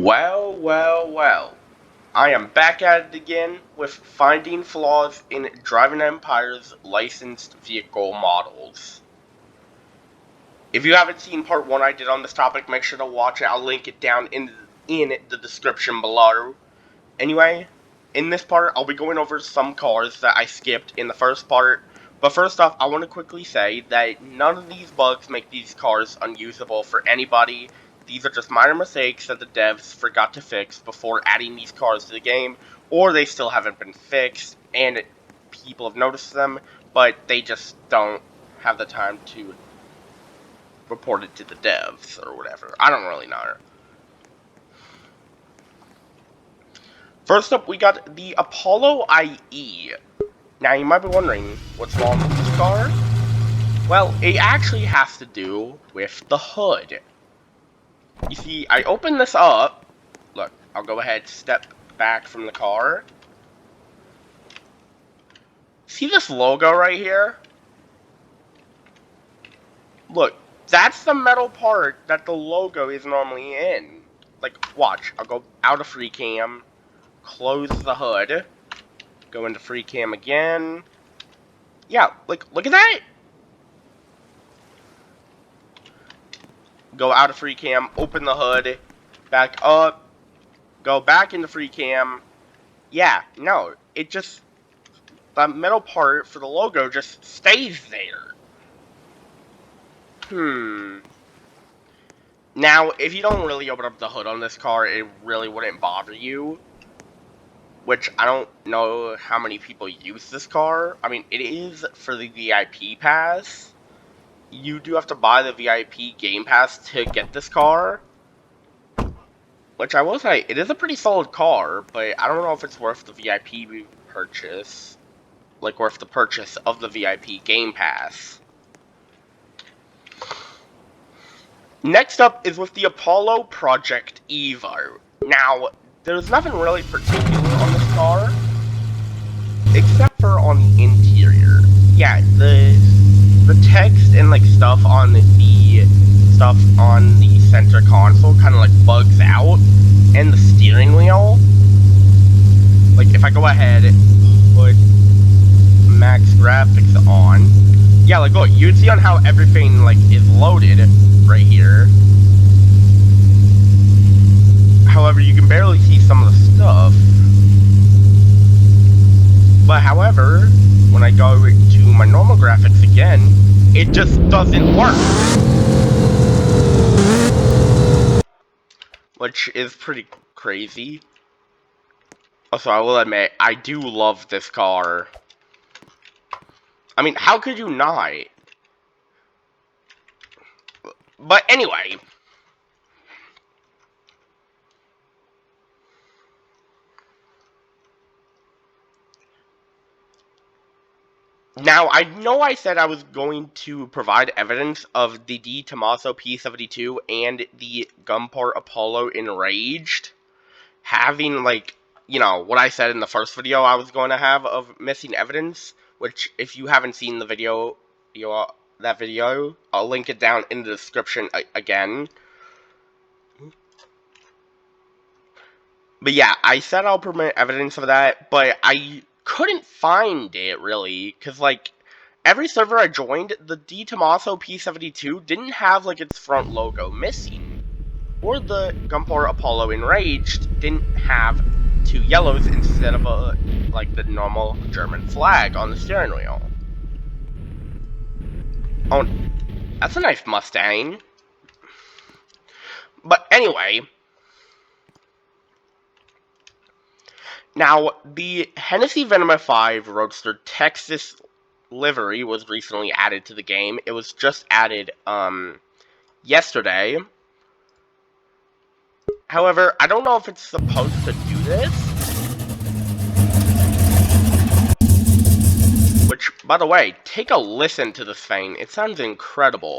Well. I am back at it again with finding flaws in Driving Empire's licensed vehicle models. If you haven't seen part 1 I did on this topic, make sure to watch it. I'll link it down in the description below. Anyway, in this part, I'll be going over some cars that I skipped in the first part. But first off, I want to quickly say that none of these bugs make these cars unusable for anybody. These are just minor mistakes that the devs forgot to fix before adding these cars to the game, or they still haven't been fixed, and people have noticed them, but they just don't have the time to report it to the devs, or whatever. I don't really know. First up, we got the Apollo IE. Now, you might be wondering, what's wrong with this car? Well, it actually has to do with the hood. You see, I open this up. Look, I'll go ahead, step back from the car. See this logo right here? Look, that's the metal part that the logo is normally in. Like, watch, I'll go out of free cam, close the hood, go into free cam again. Yeah, like, look at that! Go out of free cam, open the hood, back up, go back into free cam. Yeah, no, it just, the metal part for the logo just stays there. Now, if you don't really open up the hood on this car, it really wouldn't bother you. Which, I don't know how many people use this car. I mean, it is for the VIP pass. You do have to buy the VIP game pass to get this car. Which I will say, it is a pretty solid car, but I don't know if it's worth the VIP purchase. Like, worth the purchase of the VIP game pass. Next up is with the Apollo Project Evo. Now, there's nothing really particular on this car, except for on the interior. Yeah, the text and like stuff on the center console kind of like bugs out, and the steering wheel. Like if I go ahead and put max graphics on, yeah, like look, you'd see on how everything like is loaded right here. However, you can barely see some of the stuff. But however, when I go to my normal graphics again, it just doesn't work. Which is pretty crazy. Also, I will admit, I do love this car. I mean, how could you not? But anyway. Now, I know I said I was going to provide evidence of the Dtomaso P72 and the Gunport Apollo Enraged having, like, you know, what I said in the first video I was going to have of missing evidence, which, if you haven't seen the video, that video, I'll link it down in the description again. But yeah, I said I'll permit evidence of that, but I couldn't find it, really, because, like, every server I joined, the Dtomaso P72 didn't have, like, its front logo missing. Or the Gunport Apollo Enraged didn't have 2 yellows instead of, like, the normal German flag on the steering wheel. Oh, that's a nice Mustang. But anyway, now, the Hennessey Venom 5 Roadster Texas livery was recently added to the game. It was just added, yesterday. However, I don't know if it's supposed to do this. Which, by the way, take a listen to this thing. It sounds incredible.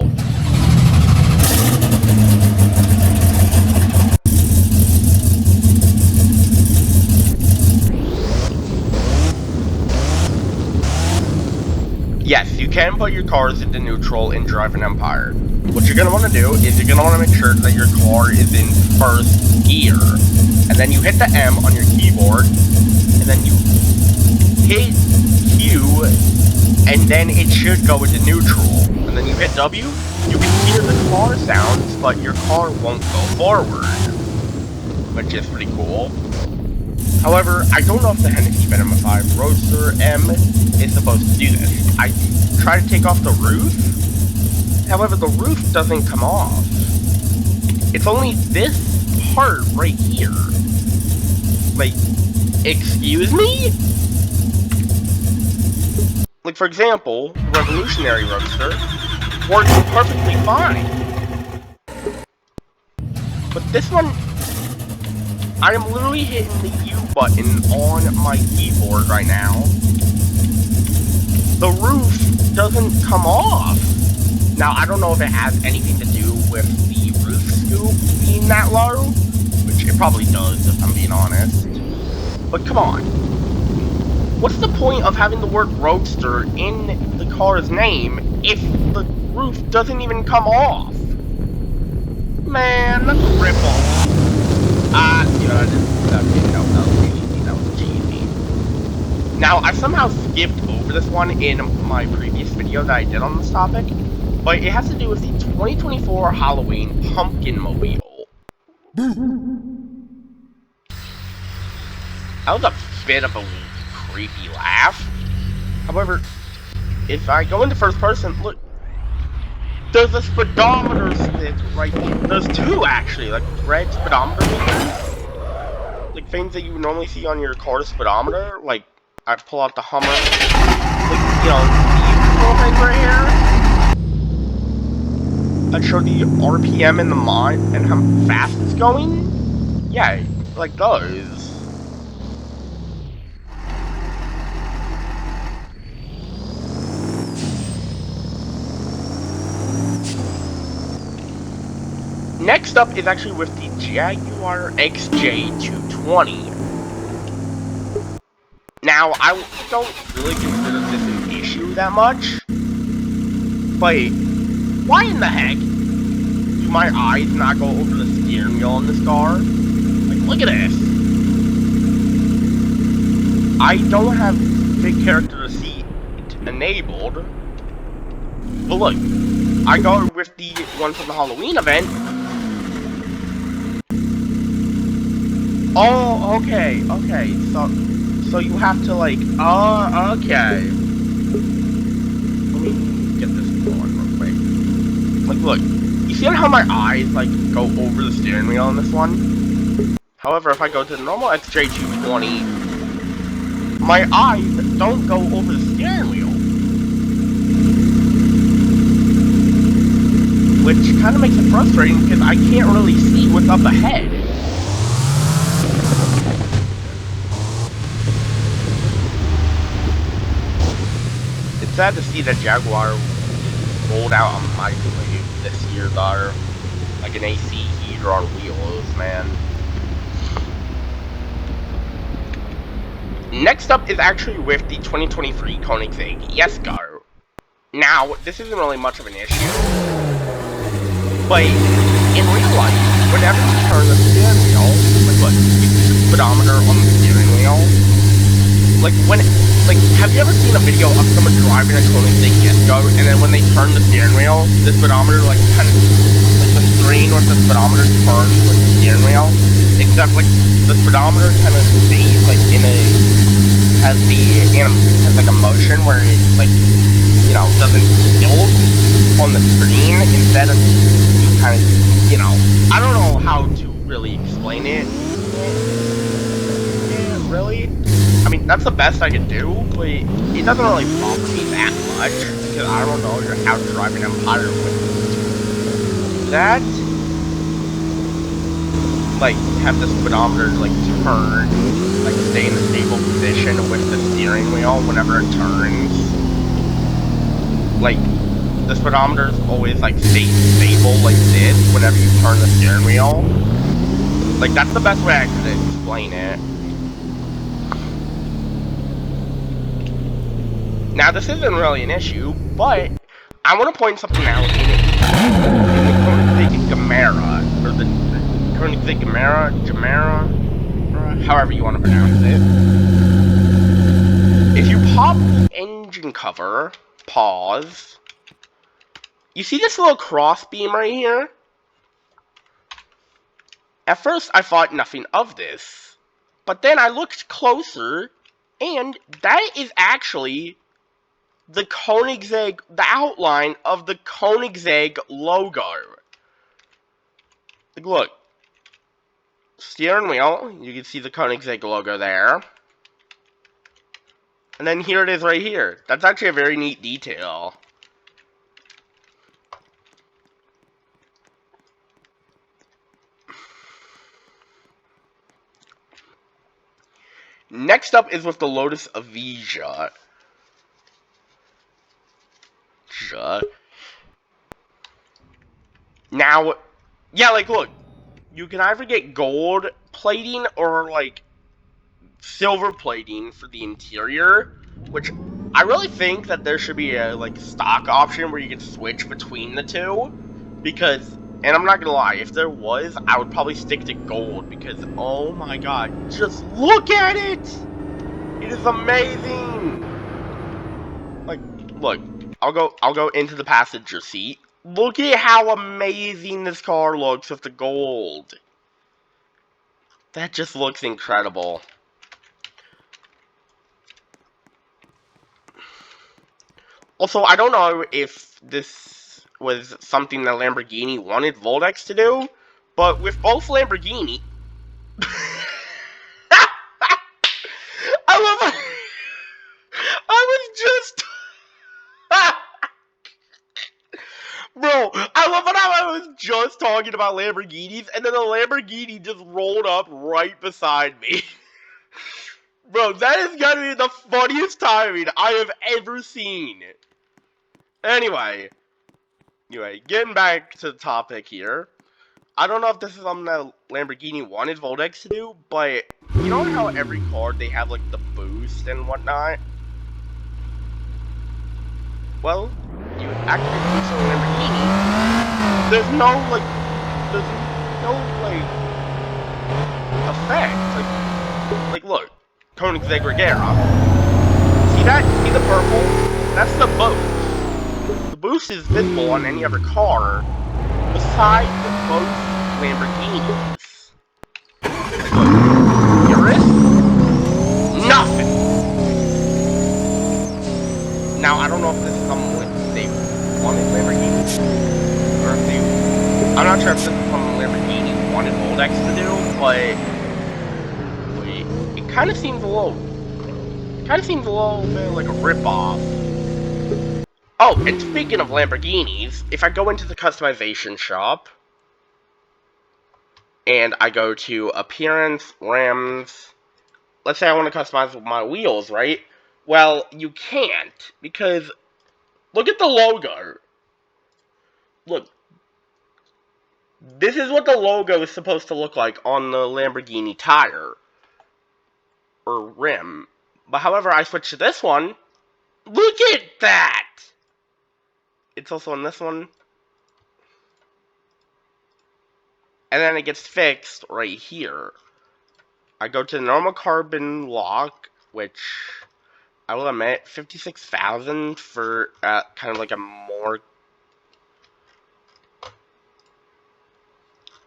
Yes, you can put your cars into neutral in Driving Empire. what you're going to want to do is you're going to want to make sure that your car is in first gear. And then you hit the M on your keyboard, and then you hit Q, and then it should go into neutral. And then you hit W, you can hear the car sounds, but your car won't go forward, which is pretty cool. However, I don't know if the Hennessey Venom 5 Roadster M is supposed to do this. I try to take off the roof, however, the roof doesn't come off. It's only this part right here. Like, excuse me? Like, for example, the Revolutionary Roadster works perfectly fine. But this one, I am literally hitting the U button on my keyboard right now. The roof doesn't come off. Now, I don't know if it has anything to do with the roof scoop being that low, which it probably does, if I'm being honest. But come on. What's the point of having the word Roadster in the car's name if the roof doesn't even come off? Man, that's a rip-off. That was cheesy. Now, I somehow skipped over this one in my previous video that I did on this topic, but it has to do with the 2024 Halloween Pumpkin Mobile. That was a bit of a creepy laugh. However, if I go into first person, look, there's a speedometer stick right here. There's two, actually, like red speedometer meters. Like things that you would normally see on your car's speedometer. Like, I pull out the Hummer. Like, you know, these little things right here that show the RPM and the mile and how fast it's going. Yeah, like those. Next up is actually with the Jaguar XJ220. Now, I don't really consider this an issue that much, but why in the heck do my eyes not go over the steering wheel in this car? Like, look at this. I don't have big character seat enabled, but look, I go with the one from the Halloween event. Oh, okay, so you have to, like, okay. Let me get this going real quick. Like, look, you see how my eyes, like, go over the steering wheel on this one? However, if I go to the normal XJ220, my eyes don't go over the steering wheel. Which kind of makes it frustrating, because I can't really see what's up ahead. Sad to see that Jaguar rolled out a microwave this year, though. Like an AC heater on wheels, man. Next up is actually with the 2023 Koenigsegg Yesko. Now, this isn't really much of an issue, but in real life, whenever you turn the steering wheel, like look, you see the speedometer on the steering wheel. Like, have you ever seen a video of someone driving a Koenigsegg Yesko, and then when they turn the steering wheel, the speedometer, like, kind of, like, the screen with the speedometer turns with the steering wheel, except, like, the speedometer kind of stays, like, in a, has like, a motion where it, like, you know, doesn't tilt on the screen, instead of, you kind of, you know, I don't know how to really explain it. Yeah, really? I mean, that's the best I can do, but it doesn't really bother me that much, because I don't know how to drive an Empire with that. Like, have the speedometer, like, turn, like, stay in a stable position with the steering wheel whenever it turns. Like, the speedometer's always, like, stay stable like this whenever you turn the steering wheel. Like, that's the best way I could explain it. Now, this isn't really an issue, but I want to point something out in in the Koenigsegg Gamera, or the Koenigsegg Gamera, however you want to pronounce it. If you pop the engine cover, pause, you see this little cross beam right here? At first I thought nothing of this, but then I looked closer, and that is actually the Koenigsegg, the outline of the Koenigsegg logo. Like, look. Steering wheel, you can see the Koenigsegg logo there. And then here it is right here. That's actually a very neat detail. Next up is with the Lotus Avija. Now, yeah, like, look. You can either get gold plating or, like, silver plating for the interior, which I really think that there should be a, like, stock option where you can switch between the two, because, and I'm not gonna lie, if there was, I would probably stick to gold, because, oh my god, just look at it! It is amazing! Like, look, I'll go into the passenger seat. Look at how amazing this car looks with the gold. That just looks incredible. Also, I don't know if this was something that Lamborghini wanted Voltex to do, but with both Lamborghini... I love it! I was just... Bro, I love it how I was just talking about Lamborghinis, and then the Lamborghini just rolled up right beside me. Bro, that is gotta be the funniest timing I have ever seen. Anyway, getting back to the topic here. I don't know if this is something that Lamborghini wanted Voltex to do, but you know how every car they have like the boost and whatnot? Well, you activate the boost on a Lamborghini, there's no effect. Like look, Koenigsegg Regera. See that? See the purple? That's the boost. The boost is visible on any other car besides both Lamborghinis. Urus? Nothing! Now, I don't know if this is something they wanted Lamborghini, or if they... I'm not sure if this is something Lamborghini wanted Voltex to do, but... It kind of seems a little... bit like a rip-off. Oh, and speaking of Lamborghinis, if I go into the customization shop, and I go to Appearance, Rims, let's say I want to customize my wheels, right? Well, you can't, because look at the logo. Look. This is what the logo is supposed to look like on the Lamborghini tire, or rim. But however, I switch to this one, look at that! It's also on this one. And then it gets fixed right here. I go to the normal carbon lock, which I will admit, 56,000 for kind of like a more...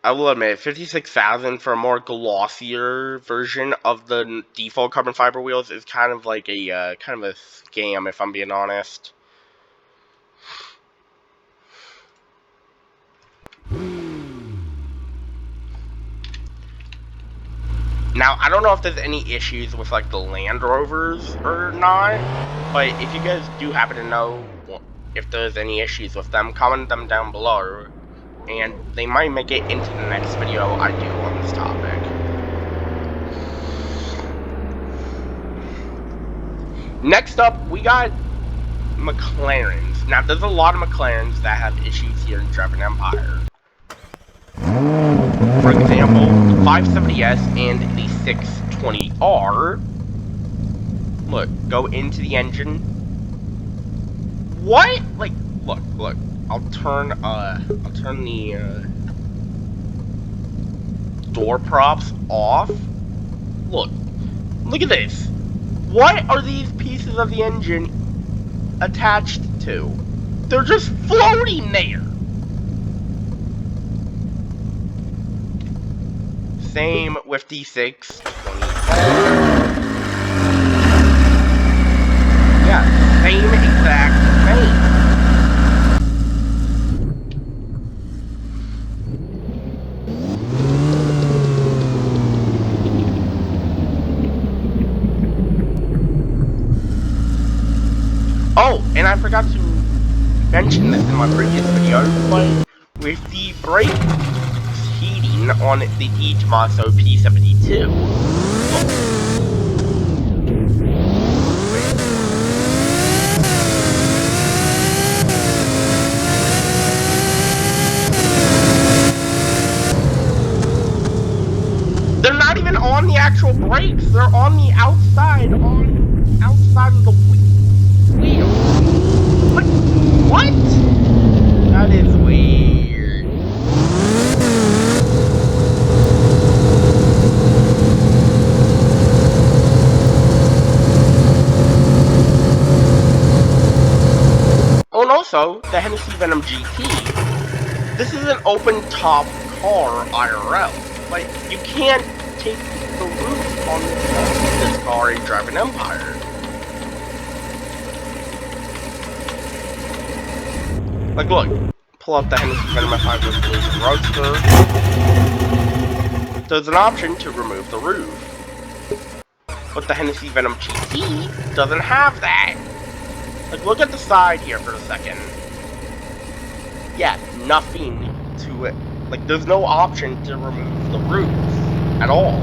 I will admit, 56,000 for a more glossier version of the default carbon fiber wheels is kind of like a scam, if I'm being honest. Now, I don't know if there's any issues with, like, the Land Rovers or not, but if you guys do happen to know if there's any issues with them, comment them down below, and they might make it into the next video I do on this topic. Next up, we got McLarens. Now, there's a lot of McLarens that have issues here in Driving Empire. For example, the 570S and the 620R. Look, go into the engine. What? Like, look. I'll turn the door props off. Look at this. What are these pieces of the engine attached to? They're just floating there. Same with the 620. Yeah, same exact thing. Oh, and I forgot to mention this in my previous video, but with the brake heating on the Dtomaso P72, they're not even on the actual brakes, they're on the outside of the wheel. What? That is weird. Oh, and also, the Hennessey Venom GT, this is an open-top car IRL. Like, you can't take the roof on this car and drive an Empire. Like, look, pull up the Hennessey Venom F5 Roadster. There's an option to remove the roof. But the Hennessey Venom GT doesn't have that. Like, look at the side here for a second. Yeah, nothing to it. Like, there's no option to remove the roof at all.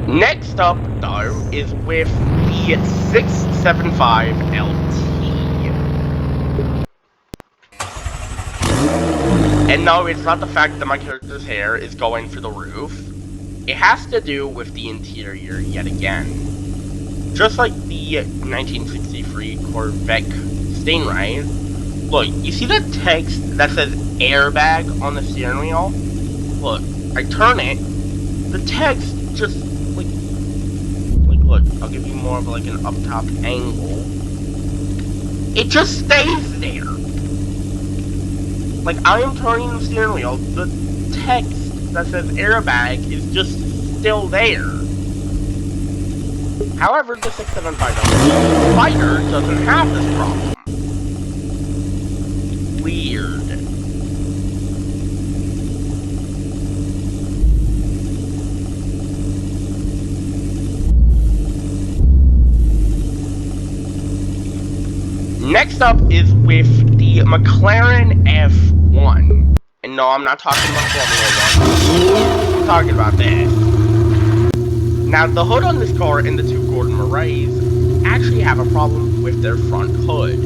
Next up, though, is with the 675 LT. And no, it's not the fact that my character's hair is going for the roof. It has to do with the interior yet again. Just like the 1963 Corvette Stingray. Look, you see that text that says airbag on the steering wheel? Look, I turn it, the text just look, I'll give you more of like an up-top angle. It just stays there. Like, I am turning the steering wheel, the text that says airbag is just still there. However, the 675 Spider doesn't have this problem. Weird. Next up is with the McLaren F1. And no, I'm not talking about Formula 1. I'm talking about this. Now, the hood on this car and the two Gordon Murrays actually have a problem with their front hood.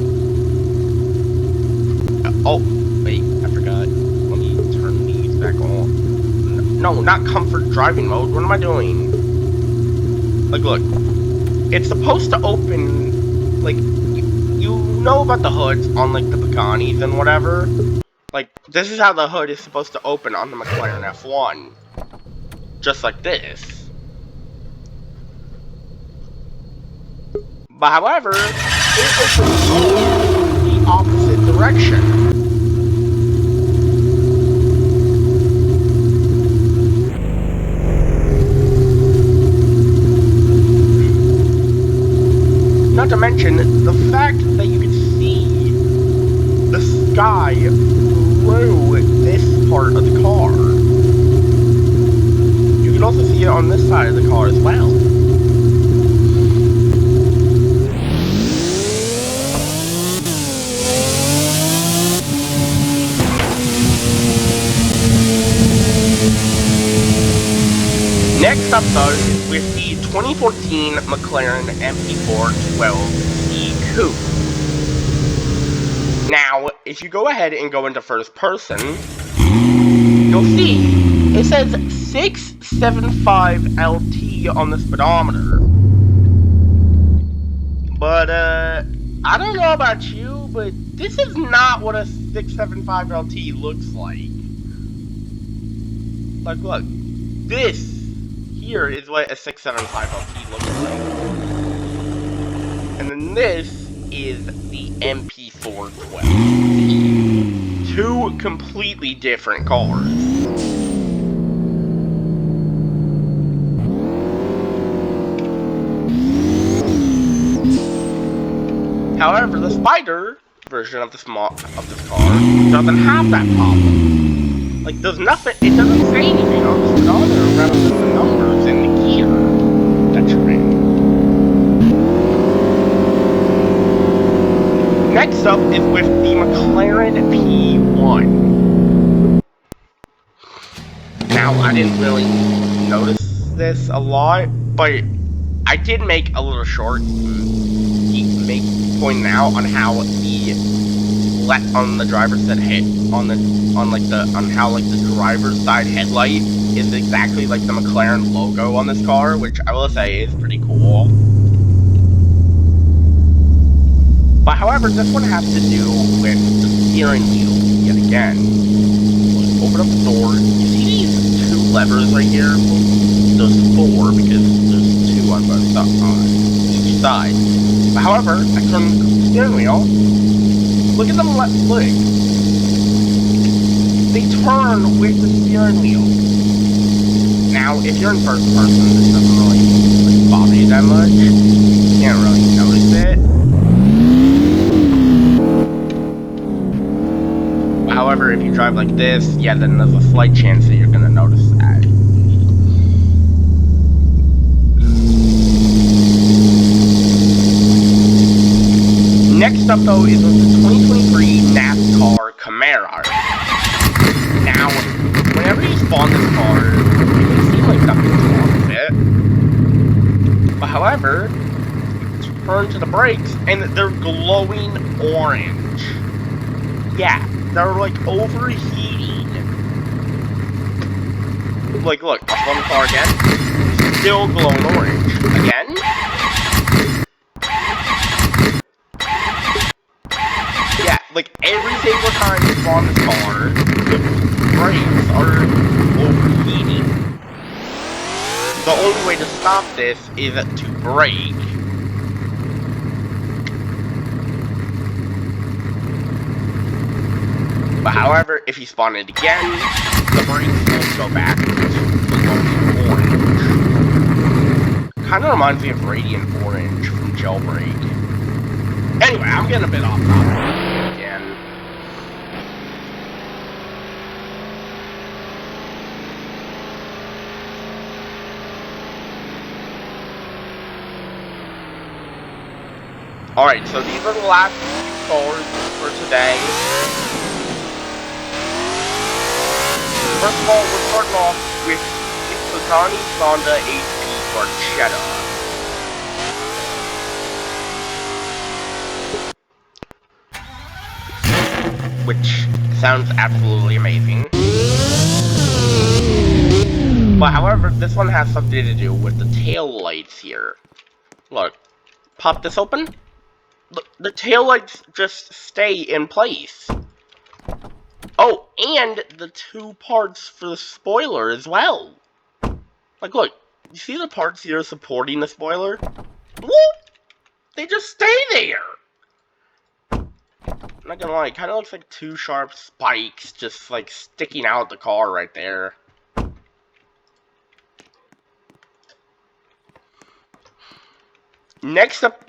Oh, wait, I forgot. Let me turn these back on. No, not comfort driving mode. What am I doing? Like, look. It's supposed to open, like, you know about the hoods on, like, the Paganis and whatever? Like, this is how the hood is supposed to open on the McLaren F1. Just like this. But however, it opens the opposite direction. Not to mention the fact that you can see the sky through this part of the car. You can also see it on this side of the car as well. Next up though is with the 2014 McLaren MP4-12C Coupe. Now, if you go ahead and go into first person, you'll see it says 675 LT on the speedometer. But, I don't know about you, but this is not what a 675 LT looks like. Like, look, this here is what a 675 LT looks like. And then this is the MP4-12C. Two completely different cars. However, the Spider version of this car doesn't have that problem. Like, there's nothing, it doesn't say anything on the speedometer rather than the numbers in the gear that you're in. Next up is with the McLaren P1. Now, I didn't really notice this a lot, but I did make a little short pointing out on how the driver's side the driver's side headlight is exactly like the McLaren logo on this car, which I will say is pretty cool. But however, this one has to do with the steering wheel yet again. Open up the door. You see these two levers right here? Well, there's four because there's two on both each side. But however, I turn the steering wheel. Look at them, look. They turn with the steering wheel. Now, if you're in first person, this doesn't really bother you that much. You can't really notice it. But however, if you drive like this, yeah, then there's a slight chance that you're gonna notice that. Next up, though, is the 2023 NASCAR Camaro. Now, whenever you spawn this car, it may seem like nothing's wrong with it. But however, you turn to the brakes, and they're glowing orange. Yeah, they're like overheating. Like, look, I'll spawn the car again. Still glowing orange. Again? Like, every single time you spawn this car, the brakes are overheating. The only way to stop this is to brake. But however, if you spawn it again, the brakes won't go back to orange. Kind of reminds me of Radiant Orange from Jailbreak. Anyway, I'm getting a bit off topic. Alright, so these are the last few cars for today. First of all, we're starting off with the Pagani Honda HP Barchetta. Which sounds absolutely amazing. But however, this one has something to do with the tail lights here. Look, pop this open. The taillights just stay in place. Oh, and the two parts for the spoiler as well. Like, look, you see the parts here supporting the spoiler? Whoop! They just stay there! I'm not gonna lie, it kinda looks like two sharp spikes just, like, sticking out the car right there. Next up...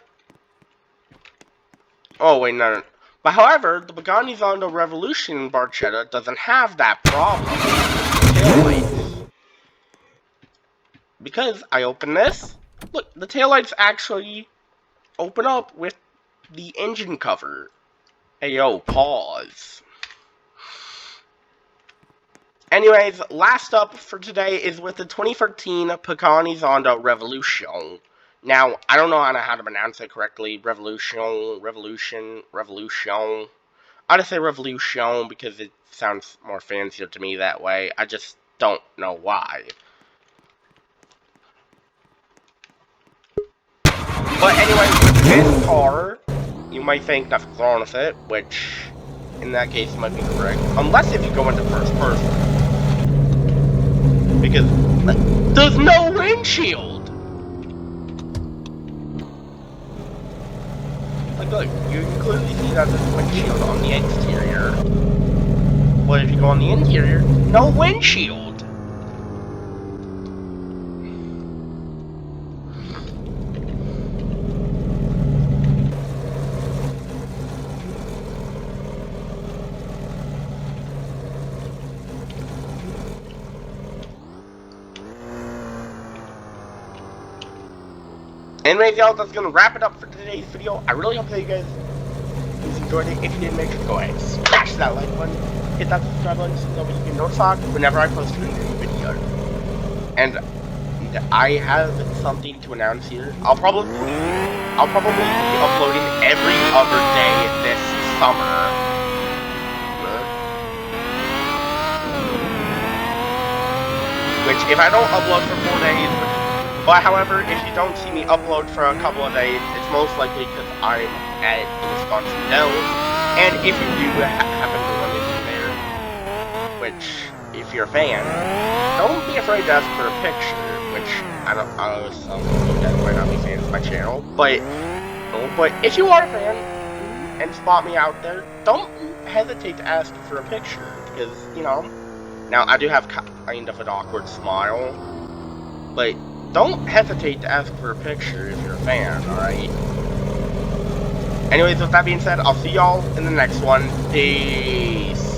Oh, wait, no. But however, the Pagani Honda Revolution Barchetta doesn't have that problem with the taillights. Because I open this, look, the taillights actually open up with the engine cover. Hey, yo, pause. Anyways, last up for today is with the 2013 Pagani Zonda Revolution. Now, I don't know how to pronounce it correctly. Revolution. I just say Revolution because it sounds more fancier to me that way. I just don't know why. But anyway, with this car, you might think nothing's wrong with it, which, in that case, might be correct. Unless if you go into first person. Because there's no windshield! Like, look, you can clearly see that there's a windshield on the exterior. But if you go on the interior, no windshield! Anyways, y'all, that's gonna wrap it up for today's video. I really hope that you guys enjoyed it. If you did, make sure to go ahead and smash that like button, hit that subscribe button so that you get notified whenever I post a new video. And I have something to announce here. I'll probably be uploading every other day this summer. Which, if I don't upload for 4 days, but however, if you don't see me upload for a couple of days, it's most likely because I'm at Wisconsin Dells. And if you do happen to run into there, which, if you're a fan, don't be afraid to ask for a picture. Which I know some of you guys might not be fans of my channel, but if you are a fan and spot me out there, don't hesitate to ask for a picture because now I do have kind of an awkward smile, but don't hesitate to ask for a picture if you're a fan, alright? Anyways, with that being said, I'll see y'all in the next one. Peace.